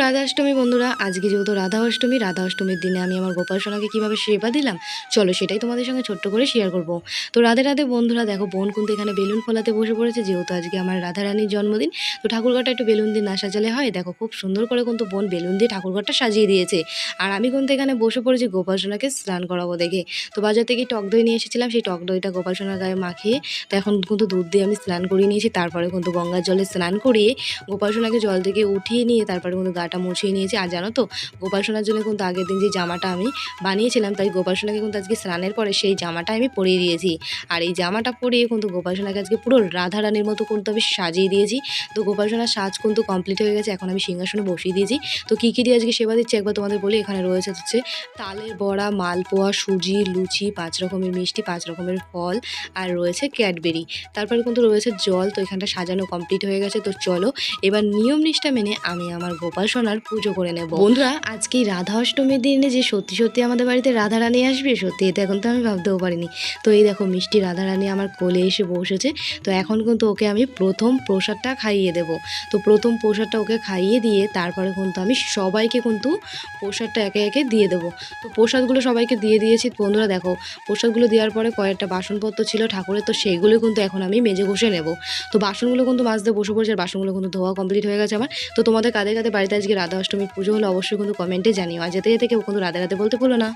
রাধা অষ্টমী বন্ধুরা, আজকে যেহেতু রাধা অষ্টমীর দিনে আমি আমার গোপাল সোনাকে কীভাবে সেবা দিলাম, চলো সেটাই তোমাদের সঙ্গে ছোট্ট করে শেয়ার করব। তো রাধে রাধে বন্ধুরা, দেখো বোন কিন্তু এখানে বেলুন ফোলাতে বসে পড়েছে, যেহেতু আজকে আমার রাধা রানীর জন্মদিন। তো ঠাকুরঘরটা একটু বেলুন দিয়ে না সাজালে হয়? দেখো খুব সুন্দর করে কিন্তু বোন বেলুন দিয়ে ঠাকুরঘরটা সাজিয়ে দিয়েছে। আর আমি কিন্তু এখানে বসে পড়েছি গোপাল সোনাকে স্নান করাবো দেখে। তো বাজার থেকে টক দই নিয়ে এসেছিলাম, সেই টক দইটা গোপাল সোনার গায়ে মাখিয়ে তো এখন কিন্তু দুধ দিয়ে আমি স্নান করিয়ে নিয়েছি। তারপরে কিন্তু গঙ্গার জলে স্নান করিয়ে গোপাল সোনাকে জল থেকে উঠিয়ে নিয়ে তারপরে কিন্তু গাটা মুছিয়ে নিয়েছি। আর জানো তো, গোপাল সোনার জন্য কিন্তু আগের দিন যে জামাটা আমি বানিয়েছিলাম, তাই গোপাল সোনাকে কিন্তু আজকে স্নানের পরে সেই জামাটা আমি পরিয়ে দিয়েছি। আর এই জামাটা পরিয়ে কিন্তু গোপাল সোনাকে আজকে পুরো রাধা রানীর মতো কিন্তু আমি সাজিয়ে দিয়েছি। তো গোপাল সোনার সাজ কিন্তু কমপ্লিট হয়ে গেছে, এখন আমি সিংহাসনে বসিয়ে দিয়েছি। তো কী কী দিয়ে আজকে সেবা দিচ্ছি একবার তোমাদের বলি। এখানে রয়েছে হচ্ছে তালের বড়া, মালপোয়া, সুজি, লুচি, 5 রকমের মিষ্টি, 5 রকমের ফল, আর রয়েছে ক্যাডবেরি। তারপরে কিন্তু রয়েছে জল। তো এখানটা সাজানো কমপ্লিট হয়ে গেছে। তো চলো এবার নিয়ম নিষ্ঠা মেনে আমি আমার গোপাল সোনার পুজো করে নেব। বন্ধুরা, আজকে রাধা অষ্টমীর দিনে যে সত্যি সত্যি আমাদের বাড়িতে রাধা রানী আসবে, সত্যি এটা এখন তো আমি ভাবতেও পারিনি। তো এই দেখো মিষ্টি রাধা রানী আমার কোলে এসে বসেছে। তো এখন কিন্তু ওকে আমি প্রথম প্রসাদটা খাইয়ে দেব। তো প্রথম প্রসাদটা ওকে খাইয়ে দিয়ে তারপরে কিন্তু আমি সবাইকে কিন্তু প্রসাদটা একে একে দিয়ে দেবো। তো প্রসাদগুলো সবাইকে দিয়ে দিয়েছি। বন্ধুরা দেখো, প্রসাদগুলো দেওয়ার পরে কয়েকটা বাসনপত্র ছিল ঠাকুরের, তো সেইগুলো কিন্তু এখন আমি মেজে ঘষে নেব। তো বাসনগুলো কিন্তু মাজতে বসে পড়েছে, আর বাসনগুলো কিন্তু ধোয়া কমপ্লিট হয়ে গেছে আমার। তো তোমাদের কাদের কাদের বাড়িতে আজকে রাধা অষ্টমীর পুজো হলো অবশ্যই কিন্তু কমেন্টে জানিও। আর যেতে যেতে কেউ কিন্তু রাধে রাধে বলতে ভুলো না।